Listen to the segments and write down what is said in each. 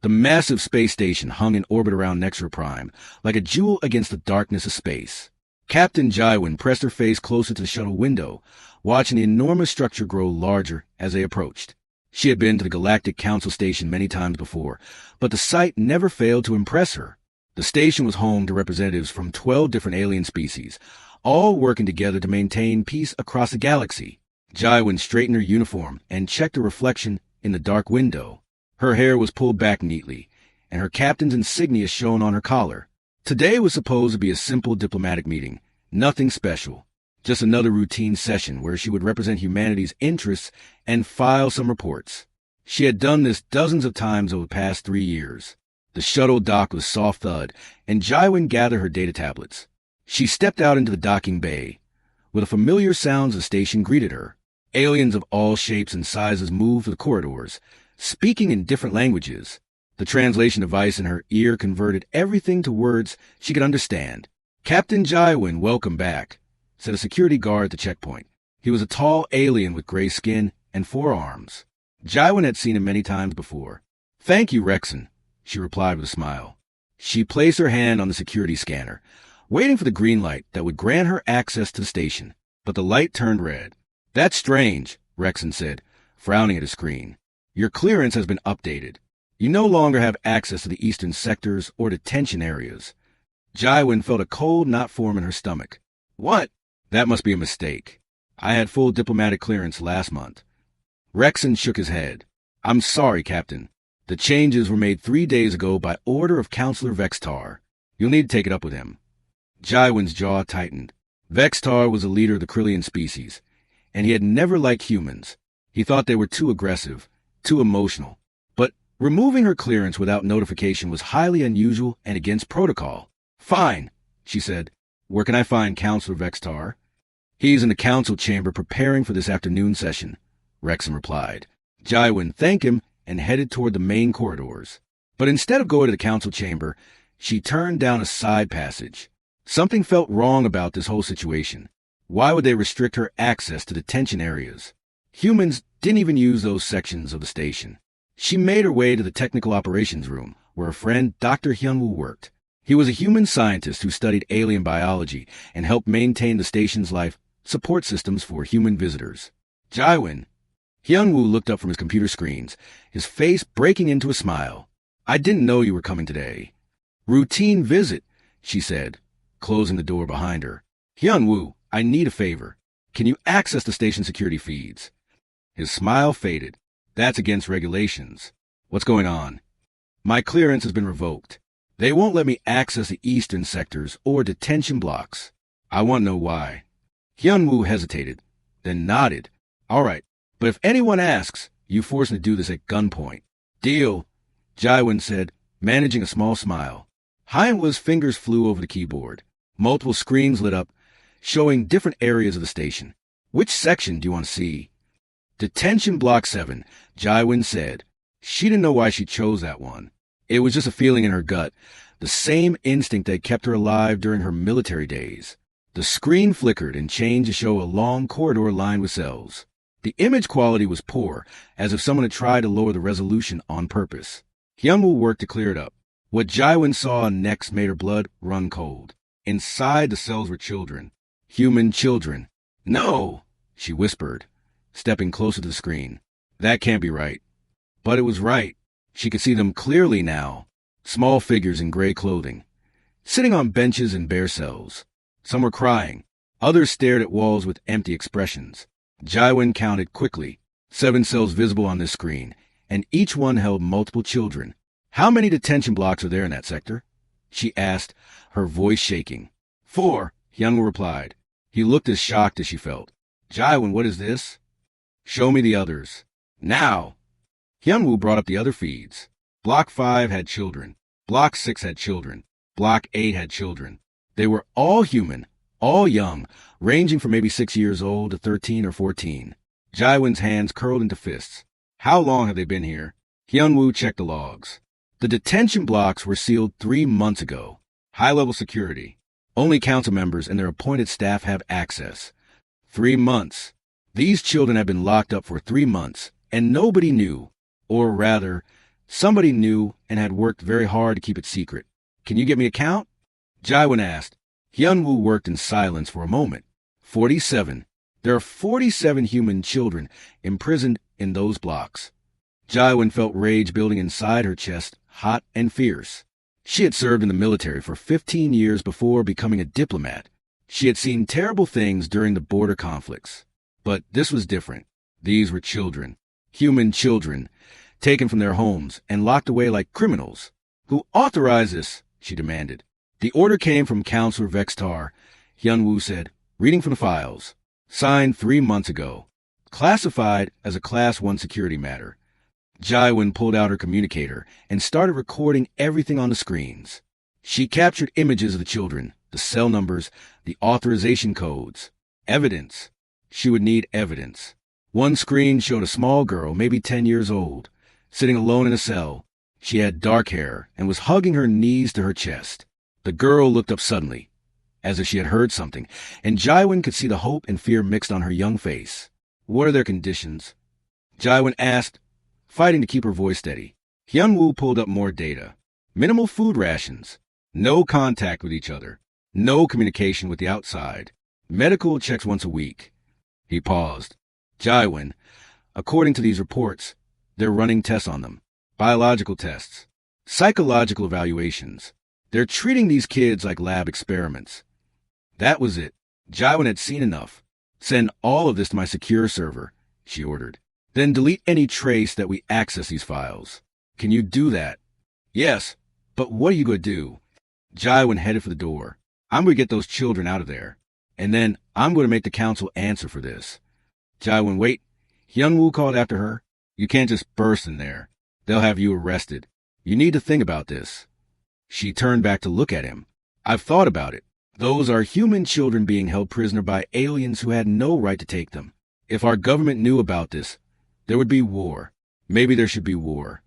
The massive space station hung in orbit around Nexra Prime, like a jewel against the darkness of space. Captain Jywin pressed her face closer to the shuttle window, watching the enormous structure grow larger as they approached. She had been to the Galactic Council Station many times before, but the sight never failed to impress her. The station was home to representatives from 12 different alien species, all working together to maintain peace across the galaxy. Jywin straightened her uniform and checked a reflection in the dark window. Her hair was pulled back neatly, and her captain's insignia shone on her collar. Today was supposed to be a simple diplomatic meeting, nothing special, just another routine session where she would represent humanity's interests and file some reports. She had done this dozens of times over the past 3 years. The shuttle docked with a soft thud, and Jywin gathered her data tablets. She stepped out into the docking bay. With the familiar sounds the station greeted her. Aliens of all shapes and sizes moved through the corridors, speaking in different languages. The translation device in her ear converted everything to words she could understand. "Captain Jywin, welcome back," said a security guard at the checkpoint. He was a tall alien with gray skin and 4 arms. Jywin had seen him many times before. "Thank you, Rexon," she replied with a smile. She placed her hand on the security scanner, waiting for the green light that would grant her access to the station. But the light turned red. "That's strange," Rexon said, frowning at his screen. "Your clearance has been updated. You no longer have access to the eastern sectors or detention areas." Jywin felt a cold knot form in her stomach. "What? That must be a mistake. I had full diplomatic clearance last month." Rexon shook his head. "I'm sorry, Captain. The changes were made 3 days ago by order of Counselor Vextar. You'll need to take it up with him." Jywin's jaw tightened. Vextar was a leader of the Krillian species, and he had never liked humans. He thought they were too aggressive, too emotional. But removing her clearance without notification was highly unusual and against protocol. "Fine," she said. "Where can I find Counselor Vextar?" "He's in the council chamber preparing for this afternoon session," Rexon replied. Jywin thanked him and headed toward the main corridors. But instead of going to the council chamber, she turned down a side passage. Something felt wrong about this whole situation. Why would they restrict her access to detention areas? Humans didn't even use those sections of the station. She made her way to the technical operations room, where her friend Dr. Hyunwoo worked. He was a human scientist who studied alien biology and helped maintain the station's life support systems for human visitors. "Jywin." Hyunwoo looked up from his computer screens, his face breaking into a smile. "I didn't know you were coming today." "Routine visit," she said, closing the door behind her. "Hyunwoo, I need a favor. Can you access the station security feeds?" His smile faded. "That's against regulations." "What's going on?" "My clearance has been revoked. They won't let me access the eastern sectors or detention blocks. I want to know why." Hyunwoo hesitated, then nodded. "All right, but if anyone asks, you force me to do this at gunpoint." "Deal," Jywin said, managing a small smile. Hyunwoo's fingers flew over the keyboard. Multiple screens lit up, showing different areas of the station. "Which section do you want to see?" "Detention Block 7, Jywin said. She didn't know why she chose that one. It was just a feeling in her gut, the same instinct that kept her alive during her military days. The screen flickered and changed to show a long corridor lined with cells. The image quality was poor, as if someone had tried to lower the resolution on purpose. Hyunwoo worked to clear it up. What Jywin saw next made her blood run cold. Inside the cells were children. Human children. "No," she whispered, stepping closer to the screen. "That can't be right." But it was right. She could see them clearly now. Small figures in gray clothing, sitting on benches in bare cells. Some were crying. Others stared at walls with empty expressions. Jywin counted quickly. 7 cells visible on this screen, and each one held multiple children. "How many detention blocks are there in that sector?" she asked, her voice shaking. 4, Hyunwoo replied. He looked as shocked as she felt. "Jywin, what is this?" "Show me the others." "Now!" Hyunwoo brought up the other feeds. Block 5 had children. Block 6 had children. Block 8 had children. They were all human, all young, ranging from maybe 6 years old to 13 or 14. Jywin's hands curled into fists. "How long have they been here?" Hyunwoo checked the logs. The detention blocks were sealed 3 months ago. High-level security. Only council members and their appointed staff have access. 3 months. These children had been locked up for 3 months, and nobody knew. Or rather, Somebody knew and had worked very hard to keep it secret. Can you get me a count? Jaiwin asked. Hyunwoo worked in silence for a moment. 47. There are 47 human children imprisoned in those blocks. Jaiwin felt rage building inside her chest, hot and fierce. She had served in the military for 15 years before becoming a diplomat. She had seen terrible things during the border conflicts. But this was different. These were children. Human children, taken from their homes and locked away like criminals. Who authorized this? She demanded. The order came from Counselor Vextar, Hyunwoo said, reading from the files. Signed 3 months ago. Classified as a Class 1 security matter. Jaiwin pulled out her communicator and started recording everything on the screens. She captured images of the children, the cell numbers, the authorization codes. Evidence. She would need evidence. One screen showed a small girl, maybe 10 years old, sitting alone in a cell. She had dark hair and was hugging her knees to her chest. The girl looked up suddenly, as if she had heard something, and Jaiwin could see the hope and fear mixed on her young face. What are their conditions? Jaiwin asked, fighting to keep her voice steady. Hyunwoo pulled up more data. Minimal food rations. No contact with each other. No communication with the outside. Medical checks once a week. He paused. Jaiwin, according to these reports, they're running tests on them. Biological tests. Psychological evaluations. They're treating these kids like lab experiments. That was it. Jaiwin had seen enough. Send all of this to my secure server, she ordered. Then delete any trace that we access these files. Can you do that? Yes, but what are you going to do? Jaiwin headed for the door. I'm going to get those children out of there. And then I'm going to make the council answer for this. Jaiwin, wait. Hyunwoo called after her. You can't just burst in there. They'll have you arrested. You need to think about this. She turned back to look at him. I've thought about it. Those are human children being held prisoner by aliens who had no right to take them. If our government knew about this, there would be war. Maybe there should be war.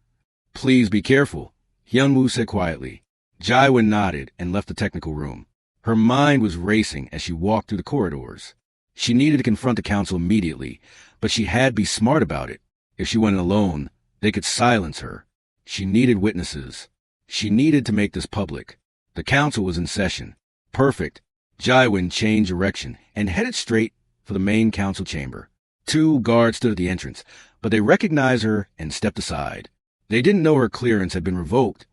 Please be careful, Hyunwoo said quietly. Jaiwin nodded and left the technical room. Her mind was racing as she walked through the corridors. She needed to confront the council immediately, but she had to be smart about it. If she went alone, they could silence her. She needed witnesses. She needed to make this public. The council was in session. Perfect. Jaiwin changed direction and headed straight for the main council chamber. 2 guards stood at the entrance, but they recognized her and stepped aside. They didn't know her clearance had been revoked,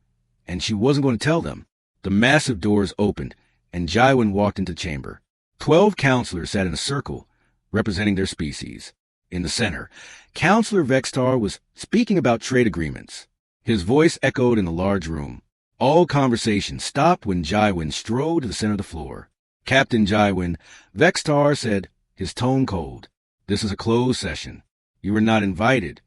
and she wasn't going to tell them. The massive doors opened, and Jaiwin walked into the chamber. 12 counselors sat in a circle, representing their species. In the center, Counselor Vextar was speaking about trade agreements. His voice echoed in the large room. All conversation stopped when Jaiwin strode to the center of the floor. Captain Jaiwin, Vextar said, his tone cold. This is a closed session. You were not invited.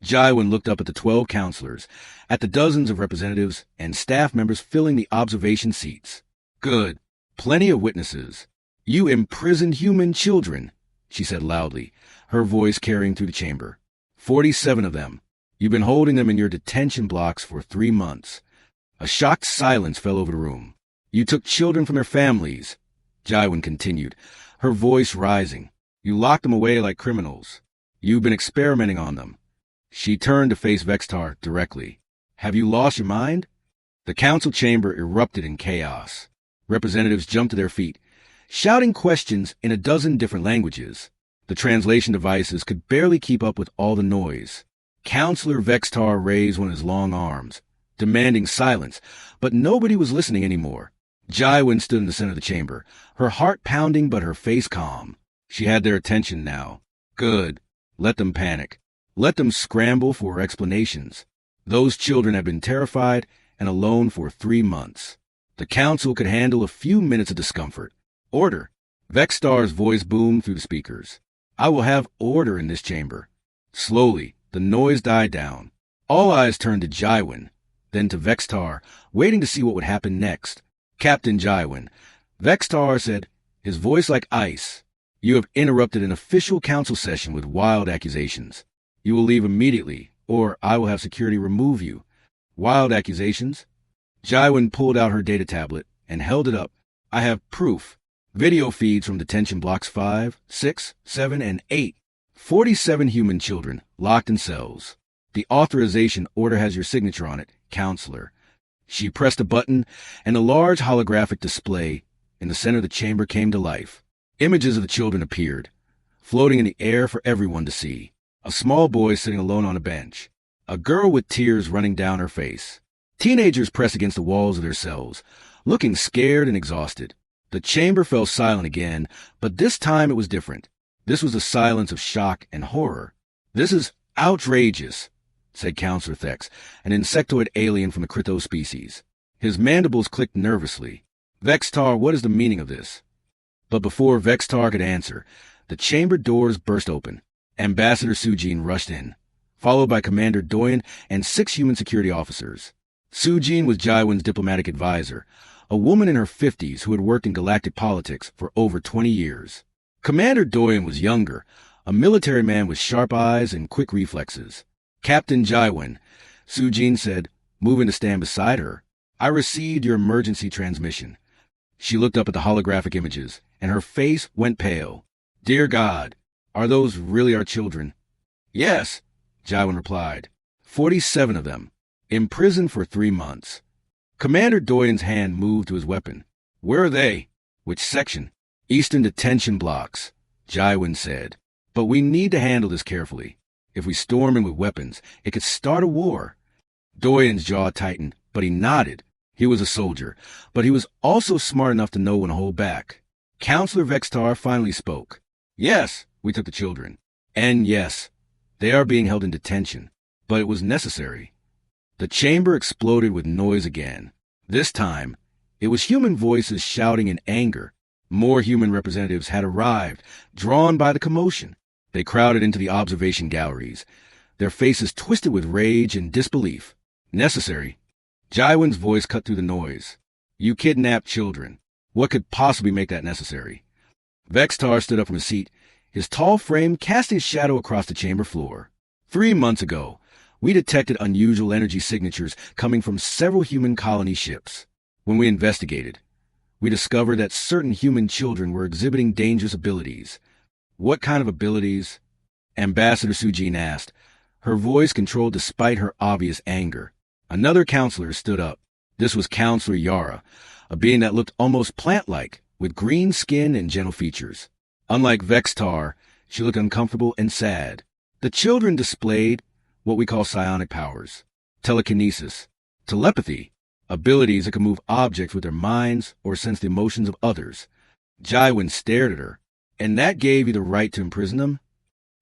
Jaiwin looked up at the 12 counselors, at the dozens of representatives and staff members filling the observation seats. Good. Plenty of witnesses. You imprisoned human children, she said loudly, her voice carrying through the chamber. 47 of them. You've been holding them in your detention blocks for 3 months. A shocked silence fell over the room. You took children from their families, Jaiwin continued, her voice rising. You locked them away like criminals. You've been experimenting on them. She turned to face Vextar directly. Have you lost your mind? The council chamber erupted in chaos. Representatives jumped to their feet, shouting questions in a dozen different languages. The translation devices could barely keep up with all the noise. Counselor Vextar raised one of his long arms, demanding silence, but nobody was listening anymore. Jaiwin stood in the center of the chamber, her heart pounding but her face calm. She had their attention now. Good. Let them panic. Let them scramble for explanations. Those children had been terrified and alone for 3 months. The council could handle a few minutes of discomfort. Order. Vextar's voice boomed through the speakers. I will have order in this chamber. Slowly, the noise died down. All eyes turned to Jaiwin, then to Vextar, waiting to see what would happen next. Captain Jaiwin, Vextar said, his voice like ice. You have interrupted an official council session with wild accusations. You will leave immediately, or I will have security remove you. Wild accusations? Jaiwin pulled out her data tablet and held it up. I have proof. Video feeds from detention blocks 5, 6, 7, and 8. 47 human children locked in cells. The authorization order has your signature on it, Counselor. She pressed a button, and a large holographic display in the center of the chamber came to life. Images of the children appeared, floating in the air for everyone to see. A small boy sitting alone on a bench. A girl with tears running down her face. Teenagers pressed against the walls of their cells, looking scared and exhausted. The chamber fell silent again, but this time it was different. This was a silence of shock and horror. "This is outrageous," said Counselor Thex, an insectoid alien from the Krythos species. His mandibles clicked nervously. "Vextar, what is the meaning of this?" But before Vextar could answer, the chamber doors burst open. Ambassador Sujin rushed in, followed by Commander Doyen and 6 human security officers. Sujin was Jaiwin's diplomatic advisor, a woman in her 50s who had worked in galactic politics for over 20 years. Commander Doyen was younger, a military man with sharp eyes and quick reflexes. "Captain Jaiwin," Sujin said, moving to stand beside her, "I received your emergency transmission." She looked up at the holographic images, and her face went pale. "Dear God, are those really our children?" "Yes," Jaiwin replied. 47 of them, imprisoned for 3 months. Commander Doyen's hand moved to his weapon. "Where are they?" "Which section?" "Eastern detention blocks," Jaiwin said. "But we need to handle this carefully. If we storm in with weapons, it could start a war." Doyen's jaw tightened, but he nodded. He was a soldier, but he was also smart enough to know when to hold back. Counselor Vextar finally spoke. "Yes, we took the children. And yes, they are being held in detention. But it was necessary." The chamber exploded with noise again. This time, it was human voices shouting in anger. More human representatives had arrived, drawn by the commotion. They crowded into the observation galleries, their faces twisted with rage and disbelief. "Necessary?" Jaiwin's voice cut through the noise. "You kidnapped children. What could possibly make that necessary?" Vextar stood up from his seat, his tall frame casting a shadow across the chamber floor. 3 months ago, we detected unusual energy signatures coming from several human colony ships. When we investigated, we discovered that certain human children were exhibiting dangerous abilities. "What kind of abilities?" Ambassador Sujin asked, her voice controlled despite her obvious anger. Another counselor stood up. This was Counselor Yara, a being that looked almost plant-like, with green skin and gentle features. Unlike Vextar, she looked uncomfortable and sad. The children displayed what we call psionic powers, telekinesis, telepathy, abilities that can move objects with their minds or sense the emotions of others. Jaiwin stared at her. "And that gave you the right to imprison them?"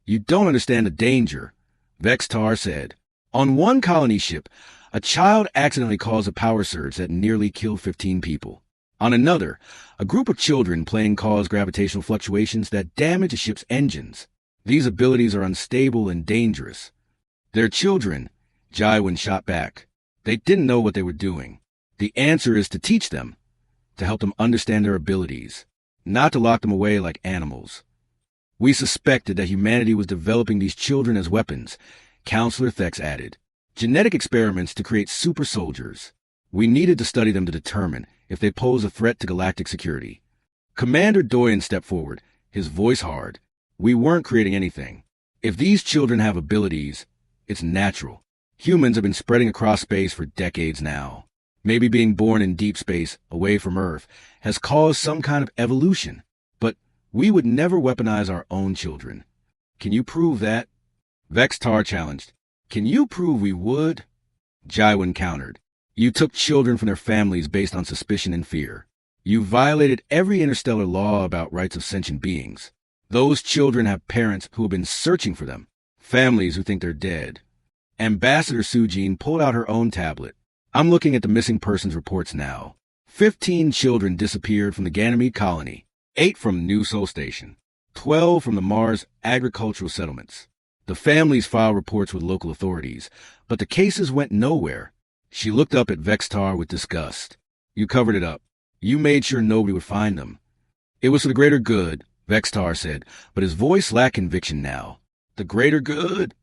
"You don't understand the danger," Vextar said. "On one colony ship, a child accidentally caused a power surge that nearly killed 15 people. On another, a group of children playing caused gravitational fluctuations that damaged the ship's engines. These abilities are unstable and dangerous." "They're children," Jaiwin shot back. "They didn't know what they were doing. The answer is to teach them, to help them understand their abilities, not to lock them away like animals." "We suspected that humanity was developing these children as weapons," Counselor Thex added. "Genetic experiments to create super soldiers. We needed to study them to determine if they pose a threat to galactic security." Commander Doyen stepped forward, his voice hard. "We weren't creating anything. If these children have abilities, it's natural. Humans have been spreading across space for decades now. Maybe being born in deep space, away from Earth, has caused some kind of evolution. But we would never weaponize our own children. Can you prove that?" Vextar challenged. "Can you prove we would?" Jaiwin countered. "You took children from their families based on suspicion and fear. You violated every interstellar law about rights of sentient beings. Those children have parents who have been searching for them, families who think they're dead." Ambassador Sujin pulled out her own tablet. "I'm looking at the missing persons reports now. 15 children disappeared from the Ganymede colony, 8 from New Sol Station, 12 from the Mars agricultural settlements. The families filed reports with local authorities, but the cases went nowhere." She looked up at Vextar with disgust. "You covered it up. You made sure nobody would find them." "It was for the greater good," Vextar said, but his voice lacked conviction now. "The greater good?"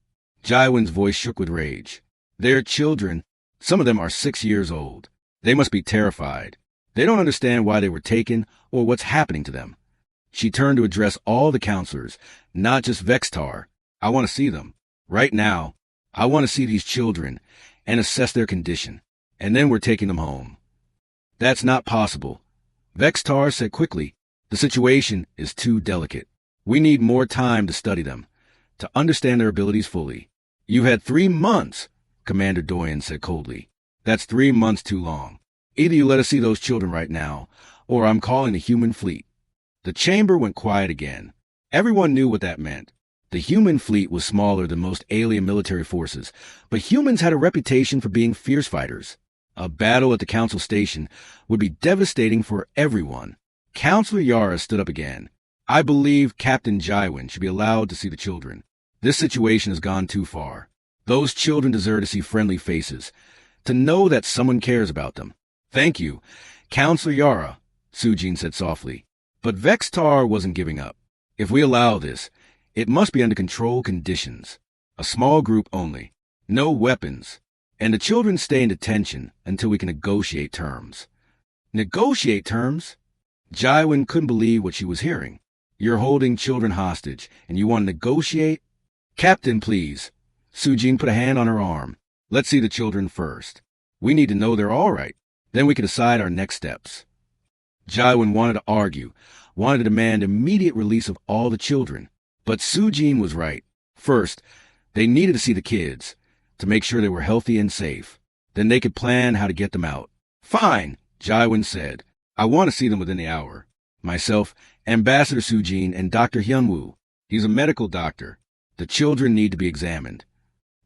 Jaiwin's voice shook with rage. "They're children. Some of them are 6 years old. They must be terrified. They don't understand why they were taken or what's happening to them." She turned to address all the counselors, not just Vextar. "I want to see them. Right now. I want to see these children and assess their condition, and then we're taking them home. That's not possible, Vextar said quickly. The situation is too delicate. We need more time to study them, to understand their abilities fully. You've had 3 months, Commander Doyen said coldly. That's 3 months too long. Either you let us see those children right now, or I'm calling the human fleet. The chamber went quiet again. Everyone knew what that meant. The human fleet was smaller than most alien military forces, but humans had a reputation for being fierce fighters. A battle at the council station would be devastating for everyone. Counselor Yara stood up again. I believe Captain Jaiwin should be allowed to see the children. This situation has gone too far. Those children deserve to see friendly faces, to know that someone cares about them. Thank you, Counselor Yara, Sujin said softly. But Vextar wasn't giving up. If we allow this, it must be under controlled conditions. A small group only. No weapons. And the children stay in detention until we can negotiate terms. Negotiate terms? Jaiwin couldn't believe what she was hearing. You're holding children hostage, and you want to negotiate? Captain, please. Sujin put a hand on her arm. Let's see the children first. We need to know they're all right. Then we can decide our next steps. Jaiwin wanted to argue, wanted to demand immediate release of all the children. But Sujin was right. First, they needed to see the kids, to make sure they were healthy and safe. Then they could plan how to get them out. Fine, Jaiwin said. I want to see them within the hour. Myself, Ambassador Sujin, and Dr. Hyunwoo. He's a medical doctor. The children need to be examined.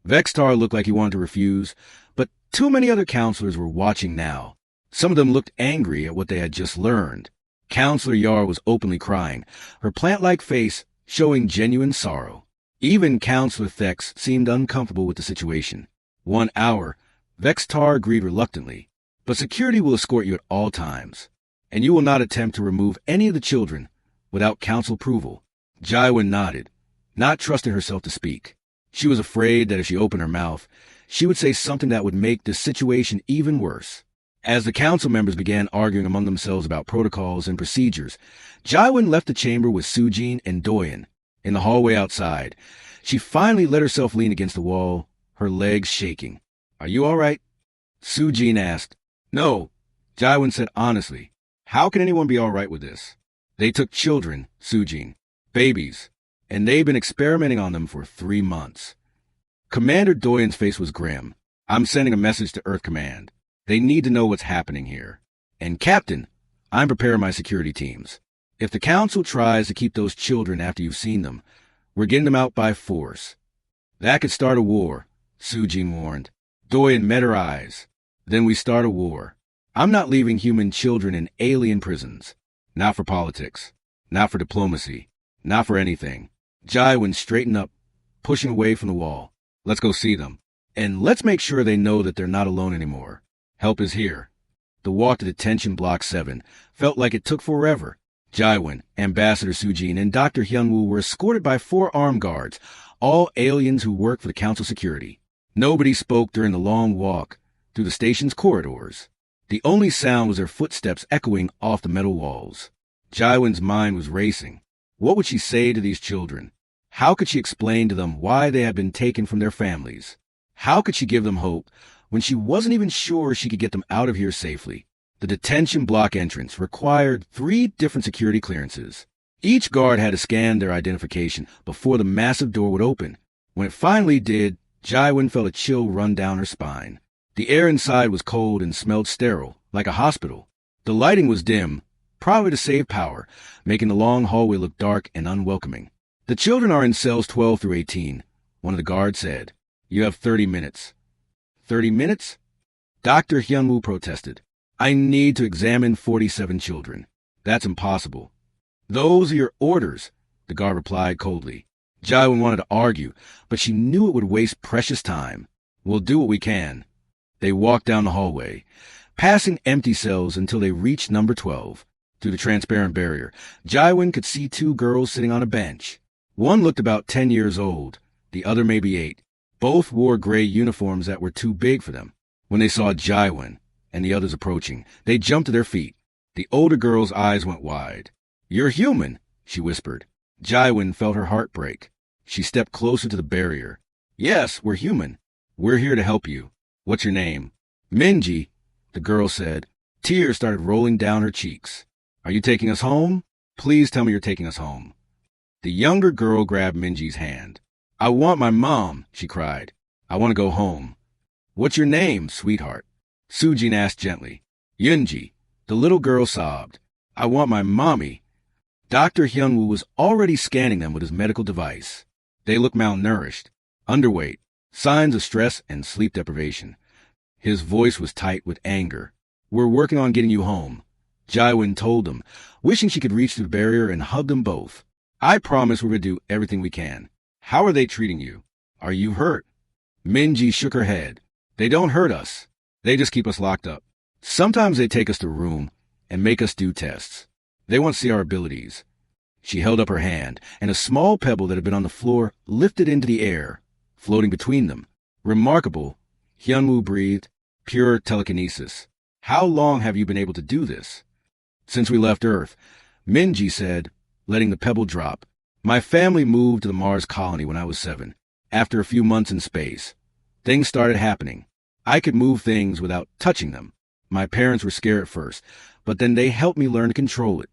Vextar looked like he wanted to refuse, but too many other counselors were watching now. Some of them looked angry at what they had just learned. Counselor Yar was openly crying, her plant-like face showing genuine sorrow. Even Counselor Thex seemed uncomfortable with the situation. 1 hour, Vextar agreed reluctantly. But security will escort you at all times, and you will not attempt to remove any of the children without council approval. Jaiwin nodded, not trusting herself to speak. She was afraid that if she opened her mouth, she would say something that would make the situation even worse. As the council members began arguing among themselves about protocols and procedures, Jaiwin left the chamber with Sujin and Doyen. In the hallway outside, she finally let herself lean against the wall, her legs shaking. Are you all right? Sujin asked. No, Jaiwin said honestly. How can anyone be all right with this? They took children, Sujin, babies, and they've been experimenting on them for 3 months. Commander Doyen's face was grim. I'm sending a message to Earth Command. They need to know what's happening here. And Captain, I'm preparing my security teams. If the Council tries to keep those children after you've seen them, we're getting them out by force. That could start a war, Sujin warned. Doyen met her eyes. Then we start a war. I'm not leaving human children in alien prisons. Not for politics. Not for diplomacy. Not for anything. Jaiwin straightened up, pushing away from the wall. Let's go see them. And let's make sure they know that they're not alone anymore. Help is here. The walk to Detention Block 7 felt like it took forever. Jaiwin, Ambassador Sujin, and Dr. Hyunwoo were escorted by 4 armed guards, all aliens who work for the Council security. Nobody spoke during the long walk through the station's corridors. The only sound was their footsteps echoing off the metal walls. Jaiwin's mind was racing. What would she say to these children? How could she explain to them why they had been taken from their families? How could she give them hope when she wasn't even sure she could get them out of here safely? The detention block entrance required 3 different security clearances. Each guard had to scan their identification before the massive door would open. When it finally did, Jaiwin felt a chill run down her spine. The air inside was cold and smelled sterile, like a hospital. The lighting was dim, probably to save power, making the long hallway look dark and unwelcoming. The children are in cells 12 through 18, one of the guards said. You have 30 minutes. 30 minutes? Dr. Hyunwoo protested. I need to examine 47 children. That's impossible. Those are your orders, the guard replied coldly. Jaiwin wanted to argue, but she knew it would waste precious time. We'll do what we can. They walked down the hallway, passing empty cells until they reached number 12. Through the transparent barrier, Jaiwin could see 2 girls sitting on a bench. One looked about 10 years old, the other maybe 8. Both wore gray uniforms that were too big for them. When they saw Jaiwin and the others approaching, they jumped to their feet. The older girl's eyes went wide. You're human, she whispered. Jaiwin felt her heart break. She stepped closer to the barrier. Yes, we're human. We're here to help you. What's your name? Minji, the girl said. Tears started rolling down her cheeks. Are you taking us home? Please tell me you're taking us home. The younger girl grabbed Minji's hand. I want my mom, she cried. I want to go home. What's your name, sweetheart? Sujin asked gently. Yunji. The little girl sobbed. I want my mommy. Dr. Hyunwoo was already scanning them with his medical device. They looked malnourished, underweight, signs of stress and sleep deprivation. His voice was tight with anger. We're working on getting you home, Jaiwin told them, wishing she could reach through the barrier and hug them both. I promise we're going to do everything we can. How are they treating you? Are you hurt? Minji shook her head. They don't hurt us. They just keep us locked up. Sometimes they take us to a room and make us do tests. They want to see our abilities. She held up her hand, and a small pebble that had been on the floor lifted into the air, floating between them. Remarkable, Hyunwoo breathed. Pure telekinesis. How long have you been able to do this? Since we left Earth, Minji said, letting the pebble drop. My family moved to the Mars colony when I was 7. After a few months in space, things started happening. I could move things without touching them. My parents were scared at first, but then they helped me learn to control it.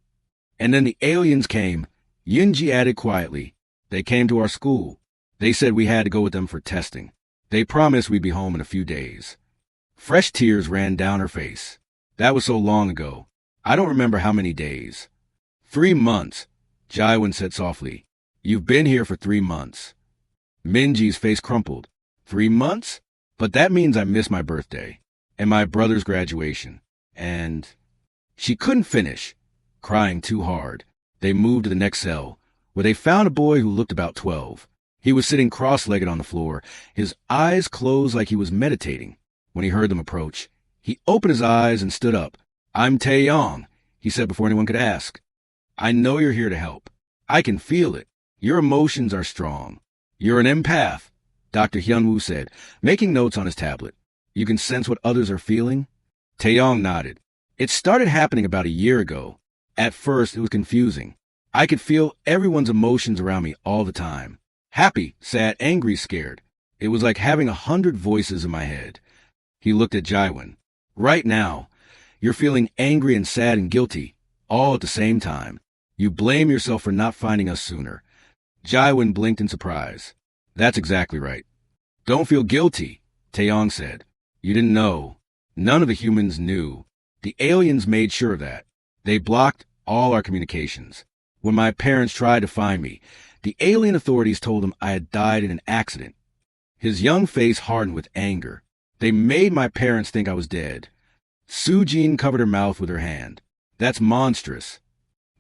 And then the aliens came, Yunji added quietly. They came to our school. They said we had to go with them for testing. They promised we'd be home in a few days. Fresh tears ran down her face. That was so long ago. I don't remember how many days. 3 months, Jaiwin said softly. You've been here for 3 months. Minji's face crumpled. 3 months? But that means I missed my birthday, and my brother's graduation, and... She couldn't finish, crying too hard. They moved to the next cell, where they found a boy who looked about 12. He was sitting cross-legged on the floor, his eyes closed like he was meditating. When he heard them approach, he opened his eyes and stood up. I'm Taeyong, he said before anyone could ask. I know you're here to help. I can feel it. Your emotions are strong. You're an empath, Dr. Hyunwoo said, making notes on his tablet. You can sense what others are feeling? Taeyong nodded. It started happening about a year ago. At first, it was confusing. I could feel everyone's emotions around me all the time. Happy, sad, angry, scared. It was like having 100 voices in my head. He looked at Jaiwin. Right now, you're feeling angry and sad and guilty, all at the same time. You blame yourself for not finding us sooner. Jaiwin blinked in surprise. That's exactly right. Don't feel guilty, Taeyong said. You didn't know. None of the humans knew. The aliens made sure of that. They blocked all our communications. When my parents tried to find me, the alien authorities told them I had died in an accident. His young face hardened with anger. They made my parents think I was dead. Sujin covered her mouth with her hand. That's monstrous.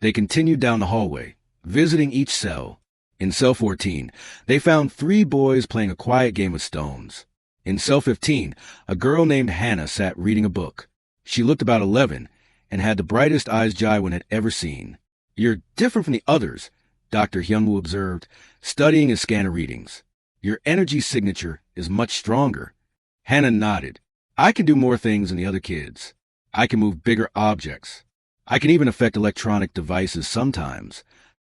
They continued down the hallway, visiting each cell. In cell 14, they found 3 boys playing a quiet game with stones. In cell 15, a girl named Hannah sat reading a book. She looked about 11 and had the brightest eyes Jaiwin had ever seen. You're different from the others, Dr. Hyunwoo observed, studying his scanner readings. Your energy signature is much stronger. Hannah nodded. I can do more things than the other kids. I can move bigger objects. I can even affect electronic devices sometimes.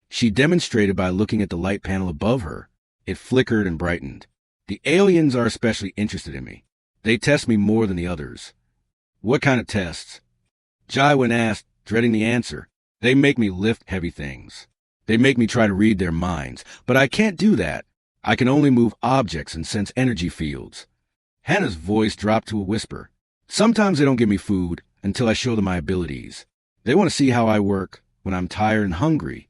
She demonstrated by looking at the light panel above her. It flickered and brightened. The aliens are especially interested in me. They test me more than the others. What kind of tests? Jaiwin asked, dreading the answer. They make me lift heavy things. They make me try to read their minds, but I can't do that. I can only move objects and sense energy fields. Hannah's voice dropped to a whisper. Sometimes they don't give me food until I show them my abilities. They want to see how I work when I'm tired and hungry.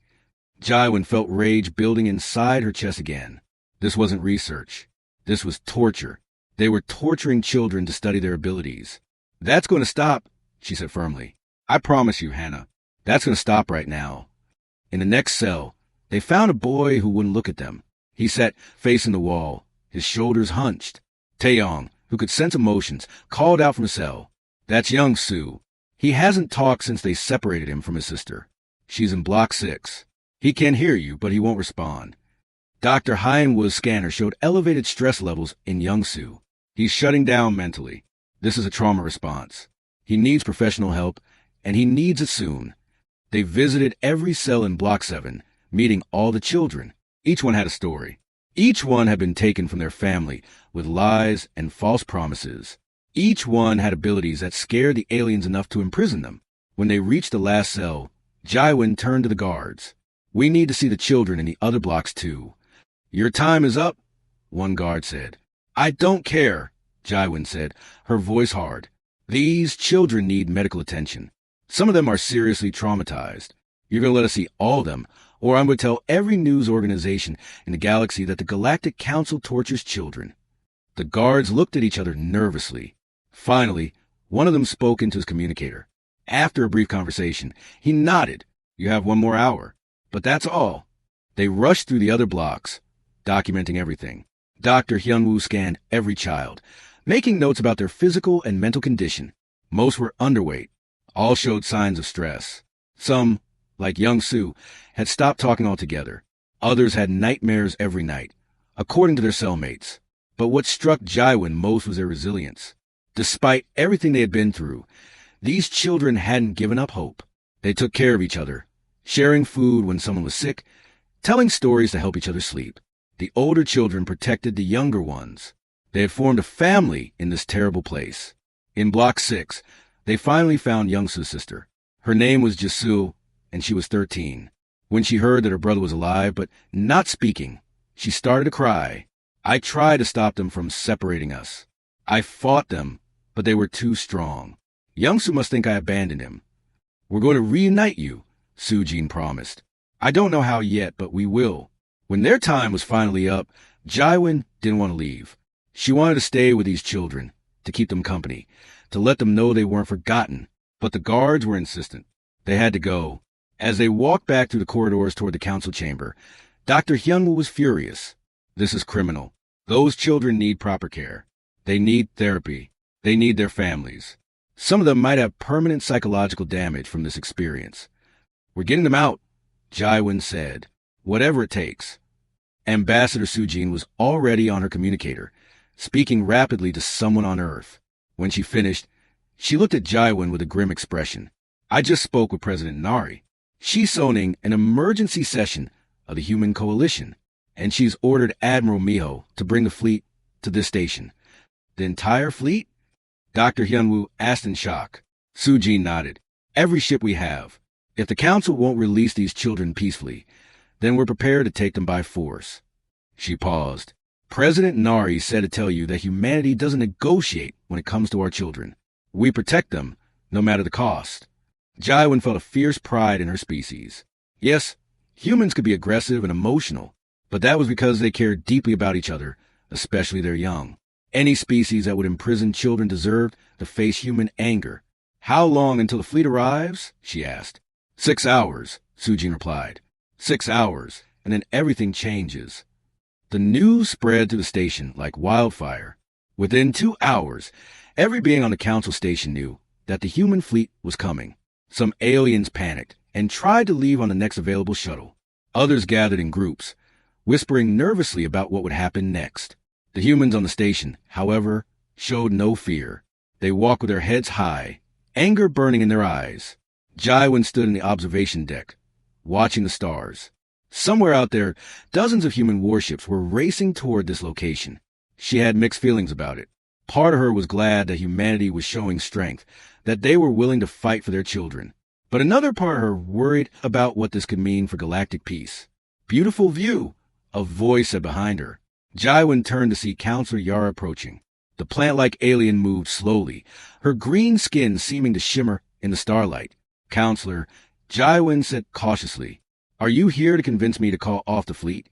Jaiwin felt rage building inside her chest again. This wasn't research. This was torture. They were torturing children to study their abilities. That's going to stop, she said firmly. I promise you, Hannah. That's going to stop right now. In the next cell, they found a boy who wouldn't look at them. He sat facing the wall, his shoulders hunched. Taeyong, who could sense emotions, called out from the cell. That's young Sue. He hasn't talked since they separated him from his sister. She's in block 6. He can hear you, but he won't respond. Dr. Hyunwoo's scanner showed elevated stress levels in young Sue. He's shutting down mentally. This is a trauma response. He needs professional help, and he needs it soon. They visited every cell in block 7, meeting all the children. Each one had a story. Each one had been taken from their family with lies and false promises. Each one had abilities that scared the aliens enough to imprison them. When they reached the last cell, Jaiwin turned to the guards. "We need to see the children in the other blocks too." "Your time is up," one guard said. "I don't care," Jaiwin said, her voice hard. "These children need medical attention. Some of them are seriously traumatized. You're going to let us see all of them, or I'm going to tell every news organization in the galaxy that the Galactic Council tortures children." The guards looked at each other nervously. Finally, one of them spoke into his communicator. After a brief conversation, he nodded. "You have 1 more hour." But that's all. They rushed through the other blocks, documenting everything. Dr. Hyunwoo scanned every child, making notes about their physical and mental condition. Most were underweight. All showed signs of stress. Some, like young Sue, had stopped talking altogether. Others had nightmares every night, according to their cellmates. But what struck Jaiwin most was their resilience. Despite everything they had been through, these children hadn't given up hope. They took care of each other, sharing food when someone was sick, telling stories to help each other sleep. The older children protected the younger ones. They had formed a family in this terrible place. In Block 6, they finally found Youngsu's sister. Her name was Jisoo, and she was 13. When she heard that her brother was alive but not speaking, she started to cry. "I tried to stop them from separating us. I fought them, but they were too strong. Youngsu must think I abandoned him. We're going to reunite you," Sujin promised. "I don't know how yet, but we will." When their time was finally up, Jaiwin didn't want to leave. She wanted to stay with these children, to keep them company, to let them know they weren't forgotten. But the guards were insistent. They had to go. As they walked back through the corridors toward the council chamber, Dr. Hyunwoo was furious. "This is criminal. Those children need proper care. They need therapy. They need their families. Some of them might have permanent psychological damage from this experience. We're getting them out," Jaiwin said. "Whatever it takes." Ambassador Sujin was already on her communicator, speaking rapidly to someone on Earth. When she finished, she looked at Jaiwin with a grim expression. "I just spoke with President Nari. She's summoning an emergency session of the Human Coalition, and she's ordered Admiral Miho to bring the fleet to this station." "The entire fleet?" Dr. Hyunwoo asked in shock. Sujin nodded. "Every ship we have. If the Council won't release these children peacefully, then we're prepared to take them by force." She paused. "President Nari said to tell you that humanity doesn't negotiate when it comes to our children. We protect them, no matter the cost." Jaiwin felt a fierce pride in her species. Yes, humans could be aggressive and emotional, but that was because they cared deeply about each other, especially their young. Any species that would imprison children deserved to face human anger. "How long until the fleet arrives?" she asked. 6 hours, Sujin replied. 6 hours, and then everything changes. The news spread through the station like wildfire. Within 2 hours, every being on the council station knew that the human fleet was coming. Some aliens panicked and tried to leave on the next available shuttle. Others gathered in groups, whispering nervously about what would happen next. The humans on the station, however, showed no fear. They walked with their heads high, anger burning in their eyes. Jaiwin stood in the observation deck, watching the stars. Somewhere out there, dozens of human warships were racing toward this location. She had mixed feelings about it. Part of her was glad that humanity was showing strength, that they were willing to fight for their children. But another part of her worried about what this could mean for galactic peace. "Beautiful view," a voice said behind her. Jaiwin turned to see Counselor Yara approaching. The plant-like alien moved slowly, her green skin seeming to shimmer in the starlight. "Counselor," Jaiwin said cautiously, "are you here to convince me to call off the fleet?"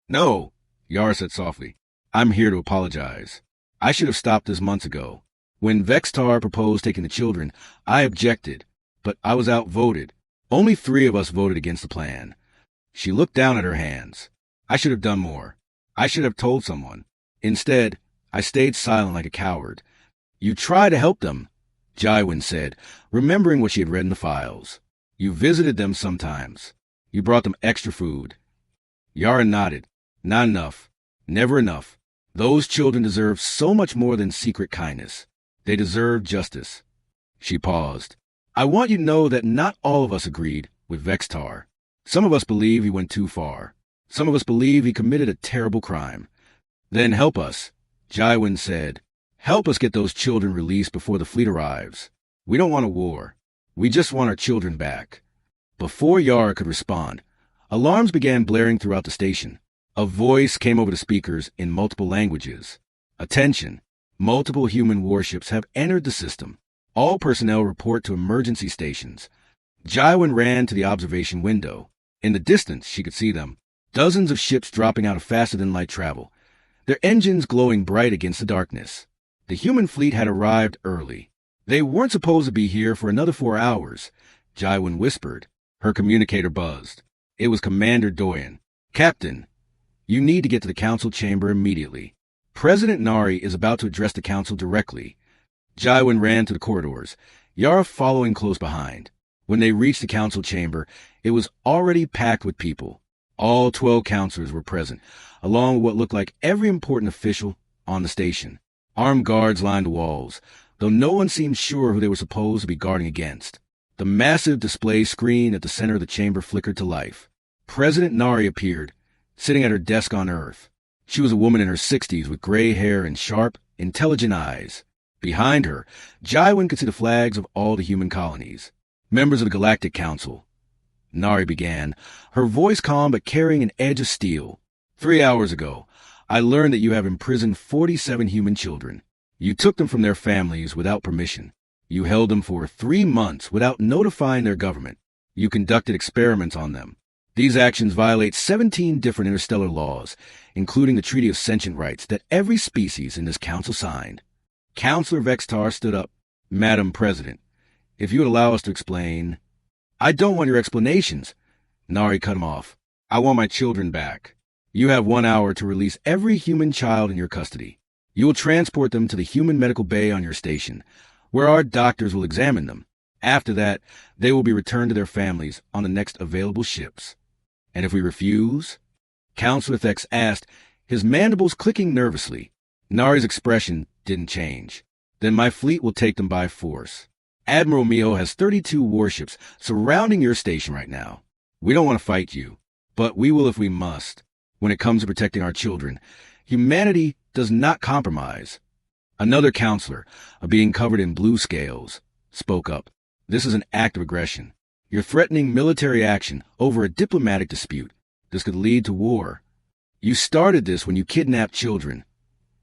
"No," Yara said softly. "I'm here to apologize. I should have stopped this months ago. When Vextar proposed taking the children, I objected, but I was outvoted. Only 3 of us voted against the plan." She looked down at her hands. "I should have done more. I should have told someone. Instead, I stayed silent like a coward." "You try to help them," Jaiwin said, remembering what she had read in the files. "You visited them sometimes. You brought them extra food." Yara nodded. "Not enough. Never enough. Those children deserve so much more than secret kindness. They deserve justice." She paused. "I want you to know that not all of us agreed with Vextar. Some of us believe he went too far. Some of us believe he committed a terrible crime. Then help us, Jaiwin said. Help us get those children released before the fleet arrives. We don't want a war. We just want our children back. Before Yara could respond, alarms began blaring throughout the station. A voice came over the speakers in multiple languages. Attention! Multiple human warships have entered the system. All personnel report to emergency stations. Jaiwin ran to the observation window. In the distance, she could see them. Dozens of ships dropping out of faster-than-light travel, their engines glowing bright against the darkness. The human fleet had arrived early. They weren't supposed to be here for another 4 hours, Jaiwin whispered. Her communicator buzzed. It was Commander Doyen. Captain, you need to get to the council chamber immediately. President Nari is about to address the council directly. Jaiwin ran to the corridors, Yara following close behind. When they reached the council chamber, it was already packed with people. All 12 counselors were present, along with what looked like every important official on the station. Armed guards lined the walls, though no one seemed sure who they were supposed to be guarding against. The massive display screen at the center of the chamber flickered to life. President Nari appeared, sitting at her desk on Earth. She was a woman in her 60s with gray hair and sharp, intelligent eyes. Behind her, Jaiwin could see the flags of all the human colonies. Members of the Galactic Council, Nari began, her voice calm but carrying an edge of steel. 3 hours ago, I learned that you have imprisoned 47 human children. You took them from their families without permission. You held them for 3 months without notifying their government. You conducted experiments on them. These actions violate 17 different interstellar laws, including the Treaty of Sentient Rights that every species in this council signed. Counselor Vextar stood up. Madam President, if you would allow us to explain. I don't want your explanations. Nari cut him off. I want my children back. You have 1 hour to release every human child in your custody. You will transport them to the human medical bay on your station, where our doctors will examine them. After that, they will be returned to their families on the next available ships. And if we refuse? Counselor Thex asked, his mandibles clicking nervously. Nari's expression didn't change. Then my fleet will take them by force. Admiral Miho has 32 warships surrounding your station right now. We don't want to fight you, but we will if we must. When it comes to protecting our children, humanity does not compromise. Another counselor, a being covered in blue scales, spoke up. This is an act of aggression. You're threatening military action over a diplomatic dispute. This could lead to war. You started this when you kidnapped children.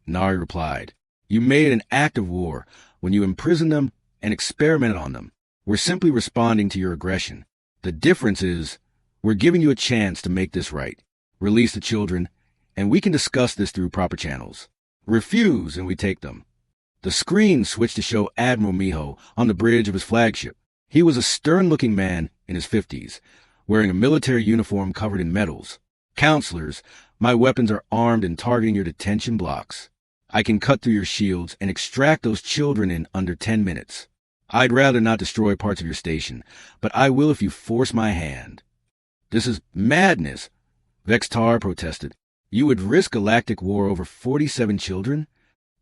Nari replied. You made an act of war when you imprisoned them and experimented on them. We're simply responding to your aggression. The difference is, we're giving you a chance to make this right. Release the children, and we can discuss this through proper channels. Refuse, and we take them. The screen switched to show Admiral Miho on the bridge of his flagship. He was a stern-looking man in his 50s, wearing a military uniform covered in medals. Counselors, my weapons are armed and targeting your detention blocks. I can cut through your shields and extract those children in under 10 minutes. I'd rather not destroy parts of your station, but I will if you force my hand. This is madness, Vextar protested. You would risk galactic war over 47 children?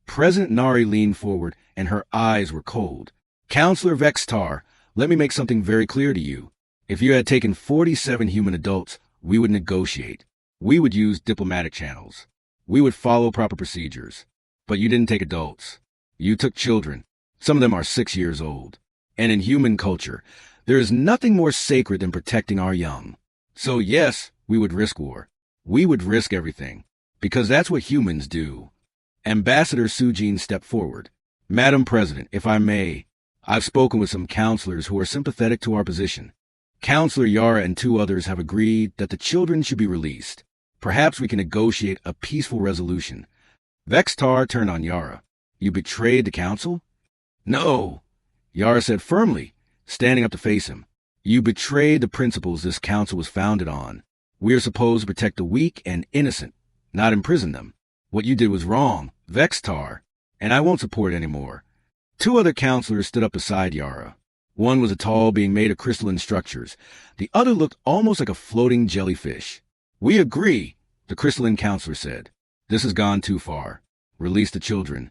President Nari leaned forward, and her eyes were cold. Counselor Vextar, let me make something very clear to you. If you had taken 47 human adults, we would negotiate. We would use diplomatic channels. We would follow proper procedures. But you didn't take adults. You took children. Some of them are 6 years old. And in human culture, there is nothing more sacred than protecting our young. So yes, we would risk war. We would risk everything. Because that's what humans do. Ambassador Sujin stepped forward. Madam President, if I may, I've spoken with some counselors who are sympathetic to our position. Counselor Yara and 2 others have agreed that the children should be released. Perhaps we can negotiate a peaceful resolution. Vextar turned on Yara. You betrayed the council? No, Yara said firmly, standing up to face him. You betrayed the principles this council was founded on. We are supposed to protect the weak and innocent, not imprison them. What you did was wrong, Vextar, and I won't support it anymore. 2 other counselors stood up beside Yara. One was a tall being made of crystalline structures. The other looked almost like a floating jellyfish. We agree, the crystalline counselor said. This has gone too far. Release the children.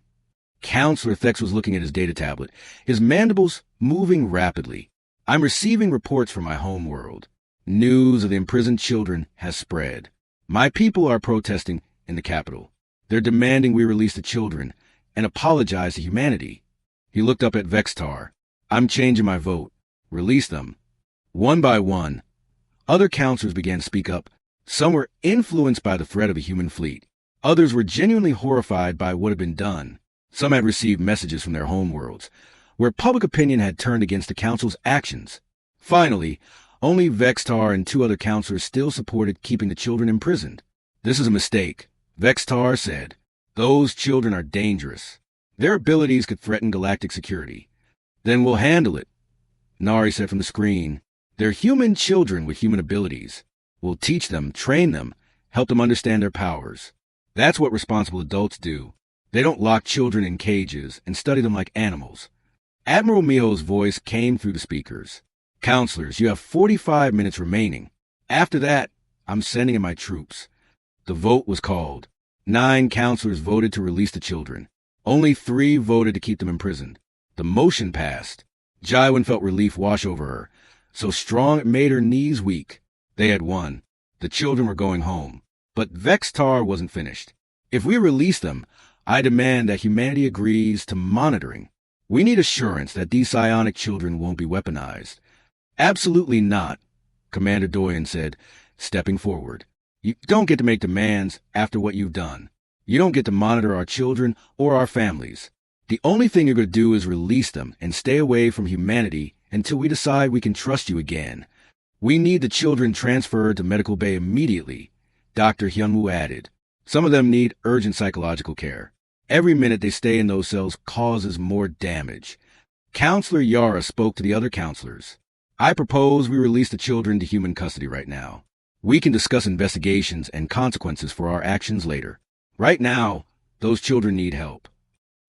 Counselor Thex was looking at his data tablet, his mandibles moving rapidly. I'm receiving reports from my home world. News of the imprisoned children has spread. My people are protesting in the capital. They're demanding we release the children and apologize to humanity. He looked up at Vextar. I'm changing my vote. Release them. One by one, other counselors began to speak up. Some were influenced by the threat of a human fleet. Others were genuinely horrified by what had been done. Some had received messages from their homeworlds, where public opinion had turned against the council's actions. Finally, only Vextar and 2 other counselors still supported keeping the children imprisoned. This is a mistake, Vextar said. Those children are dangerous. Their abilities could threaten galactic security. Then we'll handle it, Nari said from the screen. They're human children with human abilities. We'll teach them, train them, help them understand their powers. That's what responsible adults do. They don't lock children in cages and study them like animals. Admiral Mio's voice came through the speakers. Counselors, you have 45 minutes remaining. After that, I'm sending in my troops. The vote was called. 9 counselors voted to release the children. Only 3 voted to keep them imprisoned. The motion passed. Jaiwin felt relief wash over her, so strong it made her knees weak. They had won. The children were going home. But Vextar wasn't finished. If we release them, I demand that humanity agrees to monitoring. We need assurance that these psionic children won't be weaponized. Absolutely not, Commander Doyen said, stepping forward. You don't get to make demands after what you've done. You don't get to monitor our children or our families. The only thing you're going to do is release them and stay away from humanity until we decide we can trust you again. We need the children transferred to Medical Bay immediately, Dr. Hyunwoo added. Some of them need urgent psychological care. Every minute they stay in those cells causes more damage. Counselor Yara spoke to the other counselors. I propose we release the children to human custody right now. We can discuss investigations and consequences for our actions later. Right now, those children need help.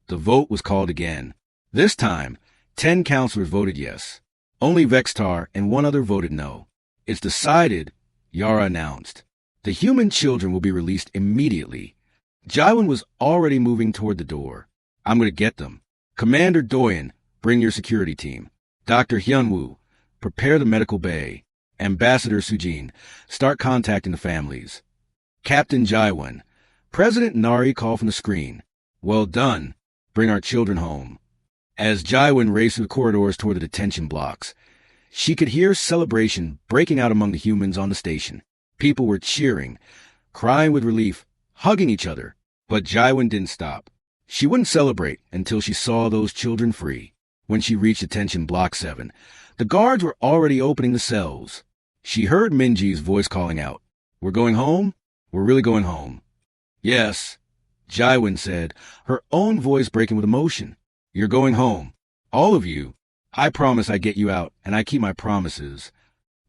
The vote was called again. This time, 10 counselors voted yes. Only Vextar and 1 other voted no. It's decided, Yara announced. The human children will be released immediately. Jaiwin was already moving toward the door. I'm going to get them. Commander Doyen, bring your security team. Dr. Hyunwoo, prepare the medical bay. Ambassador Sujin, start contacting the families. Captain Jaiwin, President Nari called from the screen. Well done. Bring our children home. As Jaiwin raced through the corridors toward the detention blocks, she could hear celebration breaking out among the humans on the station. People were cheering, crying with relief, hugging each other. But Jaiwin didn't stop. She wouldn't celebrate until she saw those children free. When she reached detention block 7, the guards were already opening the cells. She heard Minji's voice calling out, We're going home? We're really going home. Yes, Jaiwin said, her own voice breaking with emotion. You're going home. All of you. I promise I get you out, and I keep my promises.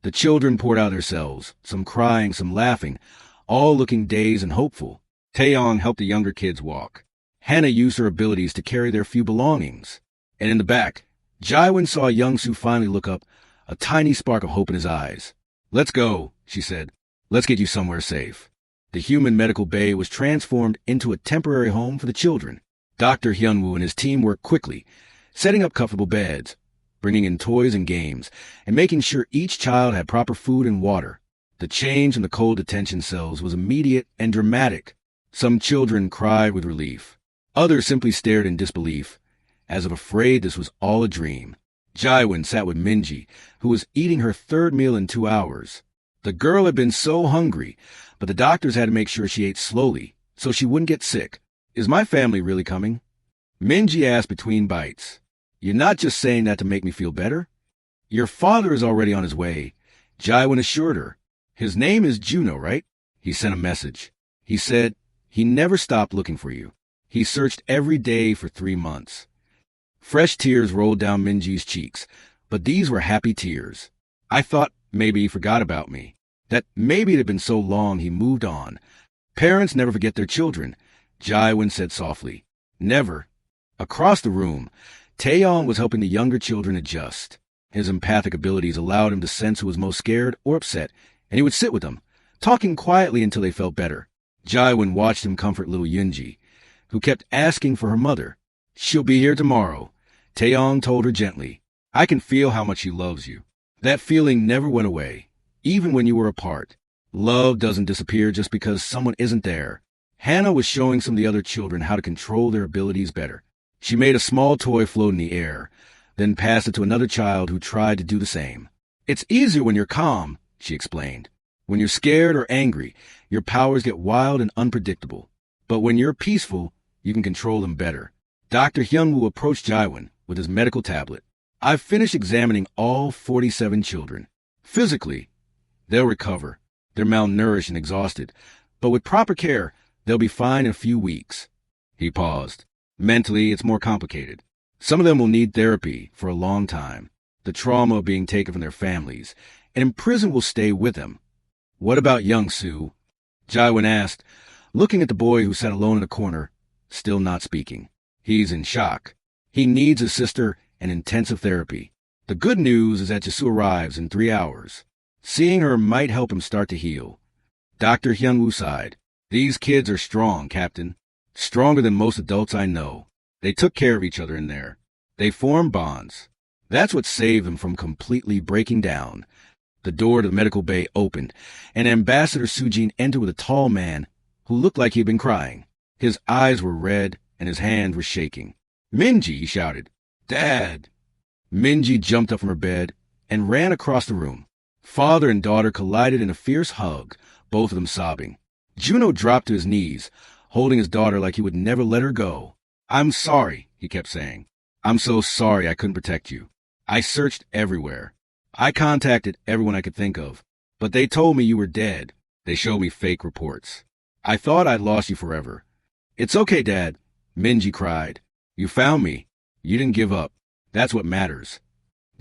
The children poured out their cells, some crying, some laughing, all looking dazed and hopeful. Taeyong helped the younger kids walk. Hannah used her abilities to carry their few belongings. And in the back, Jaiwin saw Youngsu finally look up, a tiny spark of hope in his eyes. Let's go, she said. Let's get you somewhere safe. The human medical bay was transformed into a temporary home for the children. Dr. Hyunwoo and his team worked quickly, setting up comfortable beds, bringing in toys and games, and making sure each child had proper food and water. The change in the cold detention cells was immediate and dramatic. Some children cried with relief. Others simply stared in disbelief, as if afraid this was all a dream. Jaiwin sat with Minji, who was eating her 3rd meal in 2 hours. The girl had been so hungry, but the doctors had to make sure she ate slowly, so she wouldn't get sick. Is my family really coming? Minji asked between bites. You're not just saying that to make me feel better? Your father is already on his way, Jaiwin assured her. His name is Juno, right? He sent a message. He said he never stopped looking for you. He searched every day for 3 months. Fresh tears rolled down Minji's cheeks, but these were happy tears. I thought maybe he forgot about me. That maybe it had been so long he moved on. Parents never forget their children, Jaiwin said softly. Never. Across the room, Taeyong was helping the younger children adjust. His empathic abilities allowed him to sense who was most scared or upset, and he would sit with them, talking quietly until they felt better. Jaiwin watched him comfort little Yunji, who kept asking for her mother. She'll be here tomorrow, Taeyong told her gently. I can feel how much she loves you. That feeling never went away, even when you were apart. Love doesn't disappear just because someone isn't there. Hannah was showing some of the other children how to control their abilities better. She made a small toy float in the air, then passed it to another child who tried to do the same. It's easier when you're calm, she explained. When you're scared or angry, your powers get wild and unpredictable. But when you're peaceful, you can control them better. Dr. Hyunwoo approached Jaiwon with his medical tablet. I've finished examining all 47 children. Physically, they'll recover. They're malnourished and exhausted, but with proper care, they'll be fine in a few weeks. He paused. Mentally, it's more complicated. Some of them will need therapy for a long time. The trauma of being taken from their families, and in prison will stay with them. What about young Sue? Jaiwon asked, looking at the boy who sat alone in a corner, still not speaking. He's in shock. He needs his sister and intensive therapy. The good news is that Jisoo arrives in 3 hours. Seeing her might help him start to heal. Dr. Hyunwoo sighed. These kids are strong, Captain. Stronger than most adults I know. They took care of each other in there. They formed bonds. That's what saved them from completely breaking down. The door to the medical bay opened, and Ambassador Sujin entered with a tall man who looked like he had been crying. His eyes were red, and his hands were shaking. Minji, he shouted. Dad! Minji jumped up from her bed and ran across the room. Father and daughter collided in a fierce hug, both of them sobbing. Juno dropped to his knees, holding his daughter like he would never let her go. I'm sorry, he kept saying. I'm so sorry I couldn't protect you. I searched everywhere. I contacted everyone I could think of, but they told me you were dead. They showed me fake reports. I thought I'd lost you forever. It's okay, Dad, Minji cried. You found me. You didn't give up. That's what matters.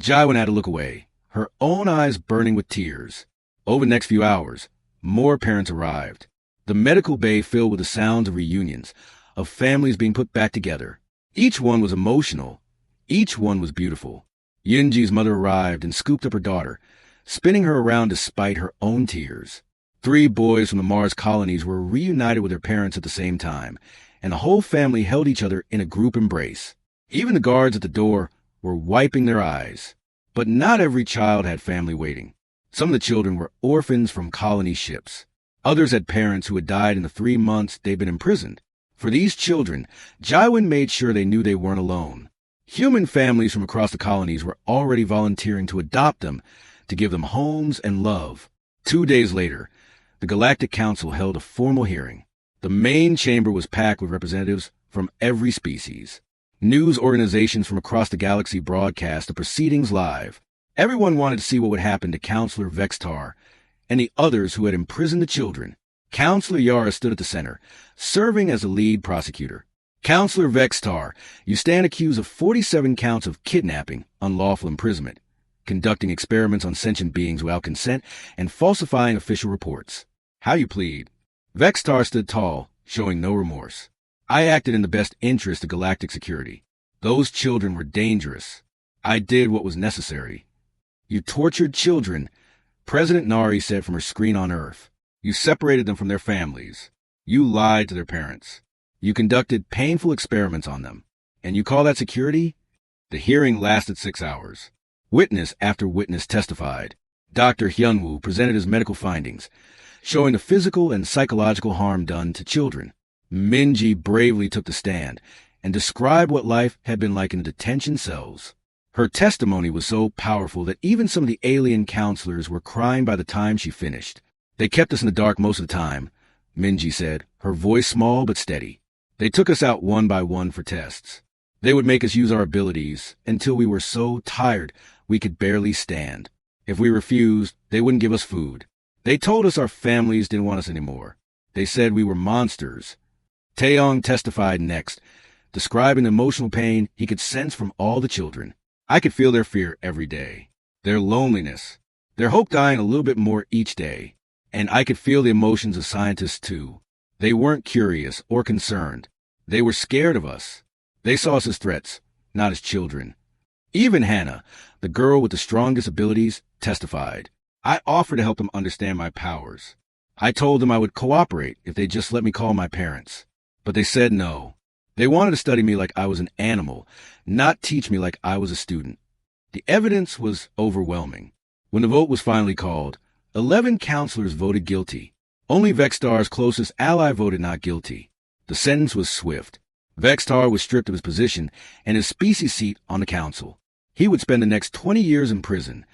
Jaiwon had to look away, her own eyes burning with tears. Over the next few hours, more parents arrived. The medical bay filled with the sounds of reunions, of families being put back together. Each one was emotional. Each one was beautiful. Yunji's mother arrived and scooped up her daughter, spinning her around despite her own tears. 3 boys from the Mars colonies were reunited with their parents at the same time, and the whole family held each other in a group embrace. Even the guards at the door were wiping their eyes. But not every child had family waiting. Some of the children were orphans from colony ships. Others had parents who had died in the 3 months they'd been imprisoned. For these children, Jaiwon made sure they knew they weren't alone. Human families from across the colonies were already volunteering to adopt them, to give them homes and love. 2 days later, the Galactic Council held a formal hearing. The main chamber was packed with representatives from every species. News organizations from across the galaxy broadcast the proceedings live. Everyone wanted to see what would happen to Counselor Vextar and the others who had imprisoned the children. Counselor Yara stood at the center, serving as the lead prosecutor. Counselor Vextar, you stand accused of 47 counts of kidnapping, unlawful imprisonment, conducting experiments on sentient beings without consent, and falsifying official reports. How you plead? Vextar stood tall, showing no remorse. I acted in the best interest of galactic security. Those children were dangerous. I did what was necessary. You tortured children, President Nari said from her screen on Earth. You separated them from their families. You lied to their parents. You conducted painful experiments on them. And you call that security? The hearing lasted 6 hours. Witness after witness testified. Dr. Hyunwoo presented his medical findings, showing the physical and psychological harm done to children. Minji bravely took the stand and described what life had been like in the detention cells. Her testimony was so powerful that even some of the alien counselors were crying by the time she finished. They kept us in the dark most of the time, Minji said, her voice small but steady. They took us out one by one for tests. They would make us use our abilities until we were so tired we could barely stand. If we refused, they wouldn't give us food. They told us our families didn't want us anymore. They said we were monsters. Taeyong testified next, describing the emotional pain he could sense from all the children. I could feel their fear every day, their loneliness, their hope dying a little bit more each day. And I could feel the emotions of scientists too. They weren't curious or concerned. They were scared of us. They saw us as threats, not as children. Even Hannah, the girl with the strongest abilities, testified. I offered to help them understand my powers. I told them I would cooperate if they just let me call my parents. But they said no. They wanted to study me like I was an animal, not teach me like I was a student. The evidence was overwhelming. When the vote was finally called, 11 counselors voted guilty. Only Vextar's closest ally voted not guilty. The sentence was swift. Vextar was stripped of his position and his species seat on the council. He would spend the next 20 years in prison,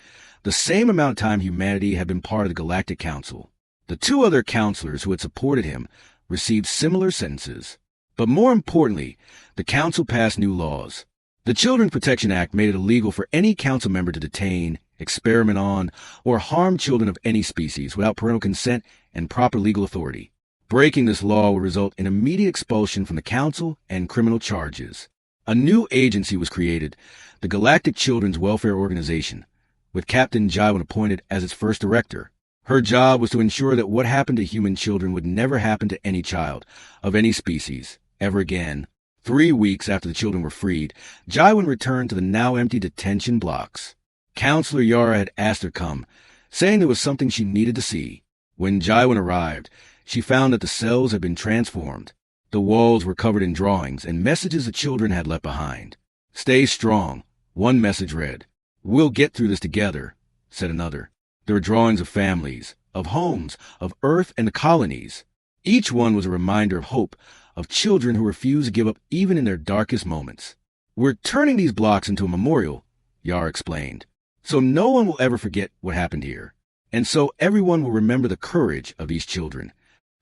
the same amount of time humanity had been part of the Galactic Council. The 2 other counselors who had supported him received similar sentences. But more importantly, the council passed new laws. The Children's Protection Act made it illegal for any council member to detain, experiment on, or harm children of any species without parental consent and proper legal authority. Breaking this law would result in immediate expulsion from the council and criminal charges. A new agency was created, the Galactic Children's Welfare Organization, with Captain Jywin appointed as its first director. Her job was to ensure that what happened to human children would never happen to any child of any species ever again. 3 weeks after the children were freed, Jywin returned to the now empty detention blocks. Counselor Yara had asked her come, saying there was something she needed to see. When Jywin arrived, she found that the cells had been transformed. The walls were covered in drawings and messages the children had left behind. "Stay strong," one message read. "We'll get through this together," said another. There were drawings of families, of homes, of Earth and the colonies. Each one was a reminder of hope, of children who refuse to give up even in their darkest moments. "We're turning these blocks into a memorial," Yar explained, "so no one will ever forget what happened here. And so everyone will remember the courage of these children."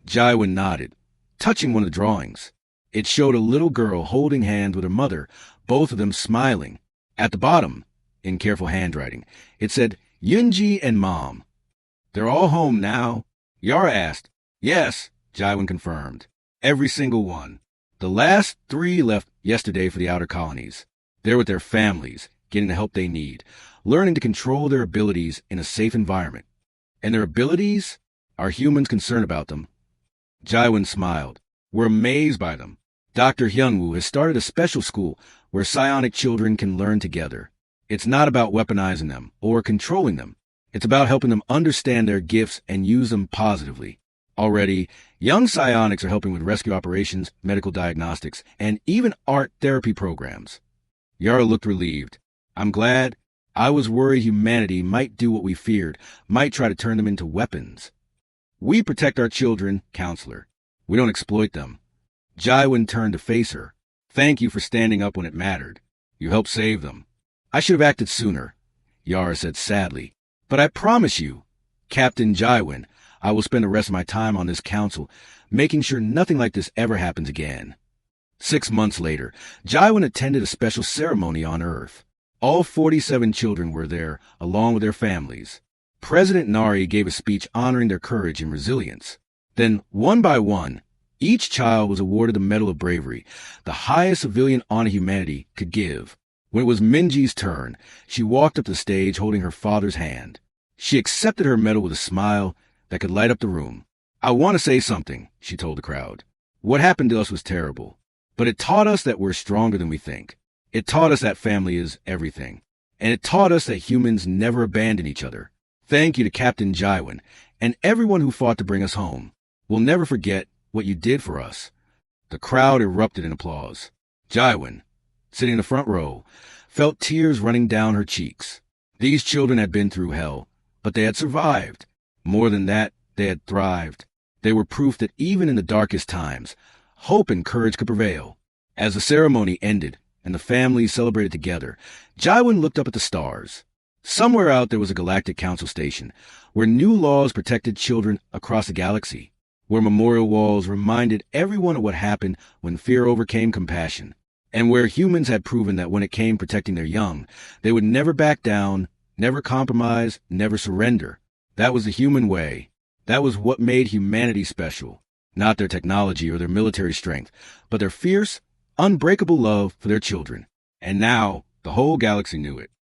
Jywin nodded, touching one of the drawings. It showed a little girl holding hands with her mother, both of them smiling. At the bottom, in careful handwriting, it said, "Yunji and Mom." "They're all home now?" Yara asked. "Yes," Jywin confirmed. "Every single one. The last 3 left yesterday for the outer colonies. They're with their families, getting the help they need, learning to control their abilities in a safe environment." "And their abilities? Are humans concerned about them?" Jywin smiled. "We're amazed by them. Dr. Hyunwoo has started a special school where psionic children can learn together. It's not about weaponizing them or controlling them. It's about helping them understand their gifts and use them positively. Already, young psionics are helping with rescue operations, medical diagnostics, and even art therapy programs." Yara looked relieved. "I'm glad. I was worried humanity might do what we feared, might try to turn them into weapons." "We protect our children, Counselor. We don't exploit them." Jywin turned to face her. "Thank you for standing up when it mattered. You helped save them." "I should have acted sooner," Yara said sadly. "But I promise you, Captain Jywin, I will spend the rest of my time on this council, making sure nothing like this ever happens again." 6 months later, Jywin attended a special ceremony on Earth. All 47 children were there, along with their families. President Nari gave a speech honoring their courage and resilience. Then, one by one, each child was awarded the Medal of Bravery, the highest civilian honor humanity could give. When it was Minji's turn, she walked up the stage holding her father's hand. She accepted her medal with a smile that could light up the room. "I want to say something," she told the crowd. "What happened to us was terrible, but it taught us that we're stronger than we think. It taught us that family is everything. And it taught us that humans never abandon each other. Thank you to Captain Jywin and everyone who fought to bring us home. We'll never forget what you did for us." The crowd erupted in applause. Jywin, sitting in the front row, felt tears running down her cheeks. These children had been through hell, but they had survived. More than that, they had thrived. They were proof that even in the darkest times, hope and courage could prevail. As the ceremony ended and the families celebrated together, Jywin looked up at the stars. Somewhere out there was a Galactic Council station, where new laws protected children across the galaxy, where memorial walls reminded everyone of what happened when fear overcame compassion, and where humans had proven that when it came protecting their young, they would never back down, never compromise, never surrender. That was the human way. That was what made humanity special. Not their technology or their military strength, but their fierce, unbreakable love for their children. And now, the whole galaxy knew it.